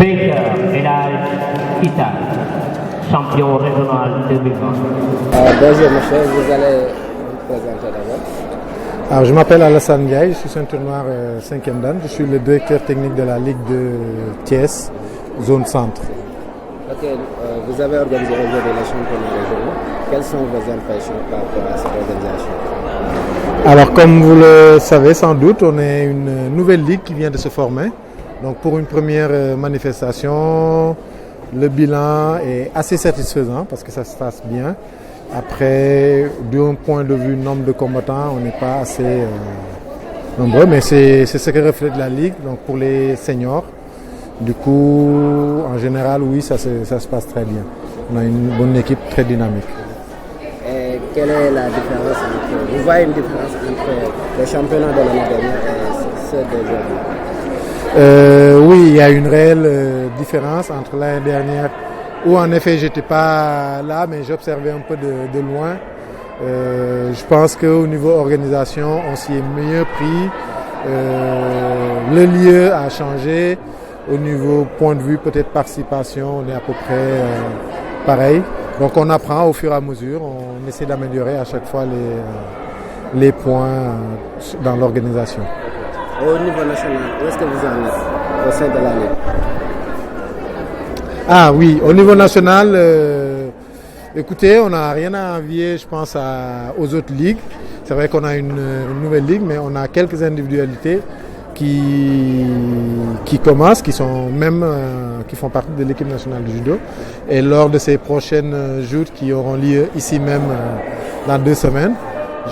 Baker, Elal Ita, champion régional 2020. Bonjour monsieur, vous allez vous présenter d'abord. Alors, je m'appelle Alassane Ndiaye, je suis ceinture noire 5e dan, je suis le directeur technique de la Ligue de Thiès, zone centre. Ok, vous avez organisé aujourd'hui les championnats régionaux. Quelles sont vos impressions par rapport à cette organisation? Alors, comme vous le savez sans doute, on est une nouvelle ligue qui vient de se former. Donc, pour une première manifestation, le bilan est assez satisfaisant parce que ça se passe bien. Après, d'un point de vue nombre de combattants, on n'est pas assez nombreux, mais c'est ce que reflète la ligue. Donc, pour les seniors, du coup, en général, oui, ça se passe très bien. On a une bonne équipe très dynamique. Et quelle est la différence entre, vous voyez une différence entre les championnats de l'année dernière et ceux d'aujourd'hui? Oui, il y a une réelle différence entre l'année dernière où en effet j'étais pas là, mais j'observais un peu de loin. Je pense qu'au niveau organisation, on s'y est mieux pris. Le lieu a changé. Au niveau point de vue peut-être participation, on est à peu près pareil. Donc on apprend au fur et à mesure, on essaie d'améliorer à chaque fois les points dans l'organisation. Au niveau national, où est-ce que vous en êtes au sein de la Ligue? Ah oui, au niveau national, écoutez, on n'a rien à envier, je pense, aux autres ligues. C'est vrai qu'on a une nouvelle ligue, mais on a quelques individualités qui commencent, qui font partie de l'équipe nationale du judo. Et lors de ces prochaines joutes qui auront lieu ici même dans 2 semaines,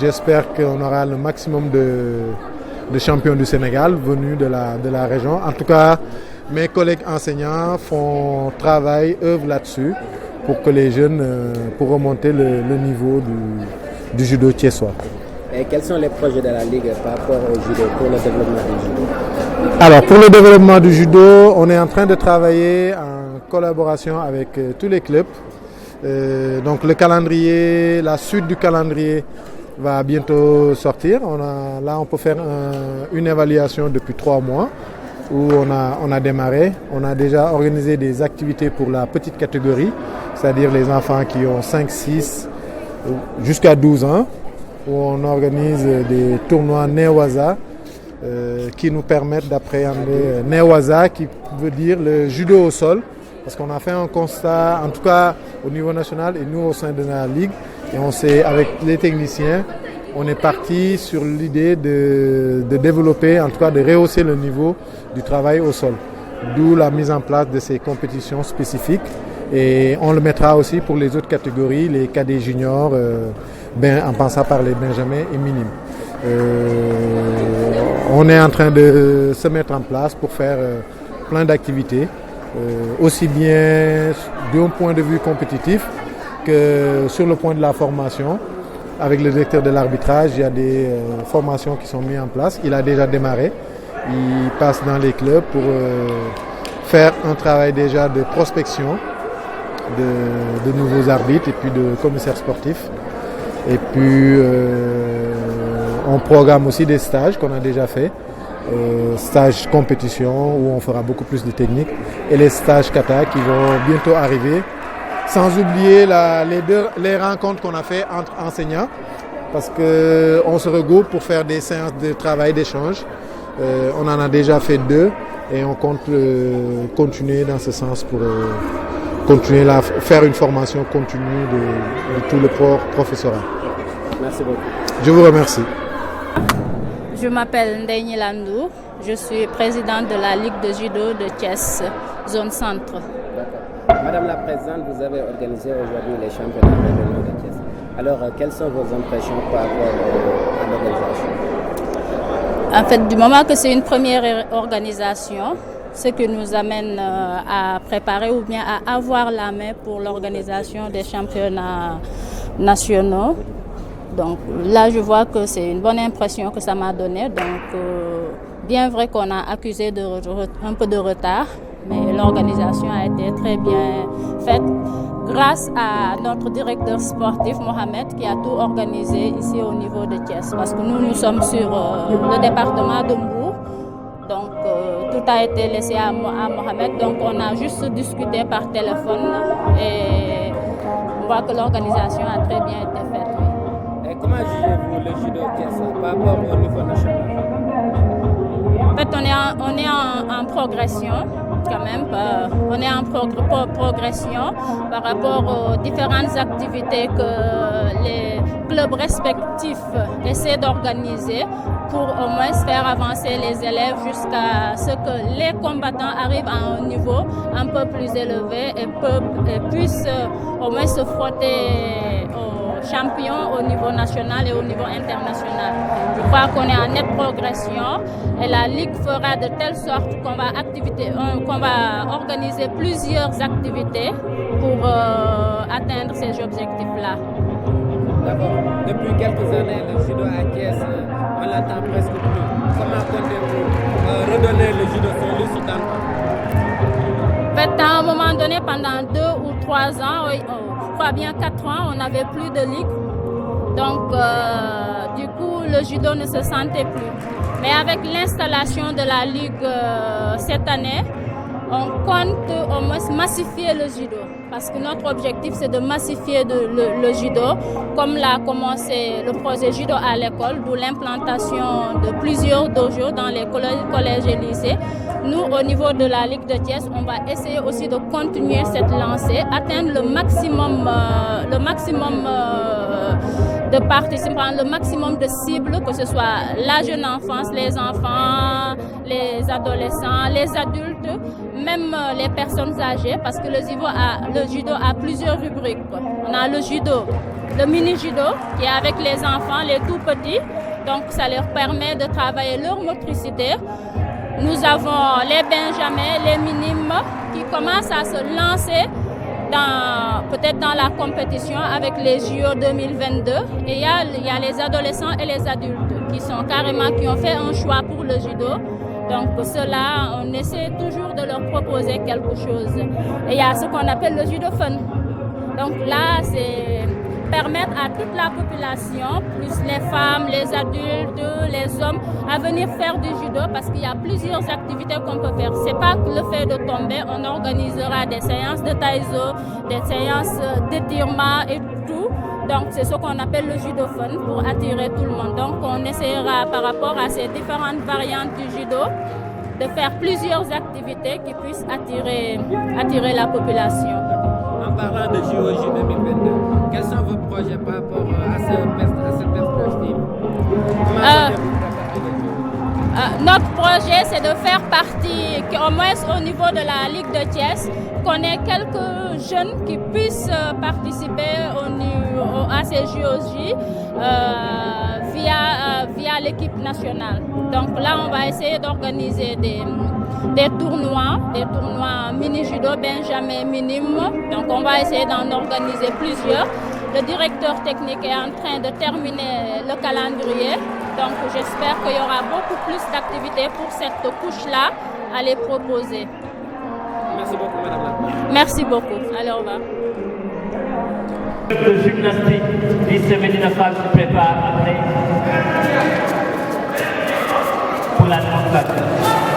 j'espère qu'on aura le maximum de champions du Sénégal venus de la région. En tout cas, mes collègues enseignants œuvrent là-dessus pour que les jeunes, pour remonter le niveau du judo thiessois. Et quels sont les projets de la Ligue par rapport au judo, pour le développement du judo? Alors, pour le développement du judo, on est en train de travailler en collaboration avec tous les clubs. Donc, le calendrier, la suite du calendrier va bientôt sortir. Là, on peut faire une évaluation depuis 3 mois où on a démarré. On a déjà organisé des activités pour la petite catégorie, c'est-à-dire les enfants qui ont 5, 6 jusqu'à 12 ans, où on organise des tournois Newaza qui nous permettent d'appréhender Newaza, qui veut dire le judo au sol, parce qu'on a fait un constat, en tout cas au niveau national et nous au sein de la Ligue, et on s'est, avec les techniciens, on est parti sur l'idée de développer, en tout cas de rehausser le niveau du travail au sol. D'où la mise en place de ces compétitions spécifiques. Et on le mettra aussi pour les autres catégories, les cadets juniors, en passant par les benjamins et minimes. On est en train de se mettre en place pour faire plein d'activités, aussi bien d'un point de vue compétitif que sur le point de la formation. Avec le directeur de l'arbitrage, il y a des formations qui sont mises en place. Il a déjà démarré. Il passe dans les clubs pour faire un travail déjà de prospection de nouveaux arbitres et puis de commissaires sportifs. Et puis on programme aussi des stages qu'on a déjà fait. Stages compétition où on fera beaucoup plus de technique. Et les stages kata qui vont bientôt arriver. Sans oublier les rencontres qu'on a fait entre enseignants, parce qu'on se regroupe pour faire des séances de travail, d'échange. On en a déjà fait 2 et on compte continuer dans ce sens pour continuer faire une formation continue de tout le professorat. Merci beaucoup. Je vous remercie. Je m'appelle Ndeye Landou, je suis présidente de la Ligue de judo de Thiès, zone centre. Madame la Présidente, vous avez organisé aujourd'hui les championnats régionaux de Thiès. Alors, quelles sont vos impressions par rapport à l'organisation? En fait, du moment que c'est une première organisation, ce qui nous amène à préparer ou bien à avoir la main pour l'organisation des championnats nationaux. Donc là, je vois que c'est une bonne impression que ça m'a donné. Donc, bien vrai qu'on a accusé un peu de retard, mais l'organisation a été très bien faite grâce à notre directeur sportif Mohamed qui a tout organisé ici au niveau de Thiès. Parce que nous sommes sur le département de Mbour, donc tout a été laissé à Mohamed. Donc on a juste discuté par téléphone et on voit que l'organisation a très bien été faite. Et comment jugez-vous le judo Thiès par rapport au niveau national? En fait, on est en progression quand même. On est en progression par rapport aux différentes activités que les clubs respectifs essaient d'organiser pour au moins faire avancer les élèves jusqu'à ce que les combattants arrivent à un niveau un peu plus élevé et puissent au moins se frotter aux champions au niveau national et au niveau international. Je crois qu'on est en nette progression et la Ligue fera de telle sorte qu'on va organiser plusieurs activités pour atteindre ces objectifs-là. D'accord. Depuis quelques années, le judo à Thiès, on l'attend presque plus. Comment comptez-vous redonner le judo son lustre d'antan? En fait, à un moment donné, pendant 2 ou 3 ans, je crois bien 4 ans, on n'avait plus de ligue. Donc, du coup, le judo ne se sentait plus. Mais avec l'installation de la ligue cette année, on compte au moins massifier le judo. Parce que notre objectif, c'est de massifier le judo, comme l'a commencé le projet judo à l'école, d'où l'implantation de plusieurs dojos dans les collèges et lycées. Nous, au niveau de la Ligue de Thiès, on va essayer aussi de continuer cette lancée, atteindre le maximum de participants, le maximum de cibles, que ce soit la jeune enfance, les enfants, les adolescents, les adultes, même les personnes âgées, parce que le judo a plusieurs rubriques. On a le judo, le mini-judo, qui est avec les enfants, les tout petits, donc ça leur permet de travailler leur motricité. Nous avons les benjamins, les minimes, qui commencent à se lancer peut-être dans la compétition avec les JO 2022. Et il y a les adolescents et les adultes qui ont fait un choix pour le judo. Donc ceux-là, on essaie toujours de leur proposer quelque chose. Et il y a ce qu'on appelle le judo fun. Donc là, c'est permettre à toute la population, plus les femmes, les adultes, les hommes, à venir faire du judo parce qu'il y a plusieurs activités qu'on peut faire. C'est pas que le fait de tomber, on organisera des séances de taïso, des séances d'étirement et tout. Donc c'est ce qu'on appelle le judo fun pour attirer tout le monde. Donc on essaiera par rapport à ces différentes variantes du judo de faire plusieurs activités qui puissent attirer la population. En parlant de JOJ 2022, quels sont vos projets par rapport à cette perspective? Notre projet, c'est de faire partie, au moins au niveau de la Ligue de Thiès, qu'on ait quelques jeunes qui puissent participer à ces JOJ via l'équipe nationale. Donc là, on va essayer d'organiser des tournois mini-judo, benjamin minime. Donc on va essayer d'en organiser plusieurs. Le directeur technique est en train de terminer le calendrier. Donc j'espère qu'il y aura beaucoup plus d'activités pour cette couche-là à les proposer. Merci beaucoup, Madame la Présidente. Merci beaucoup. Allez, au revoir. Le gymnastique, lycée Médina Fall se prépare après pour la démonstration.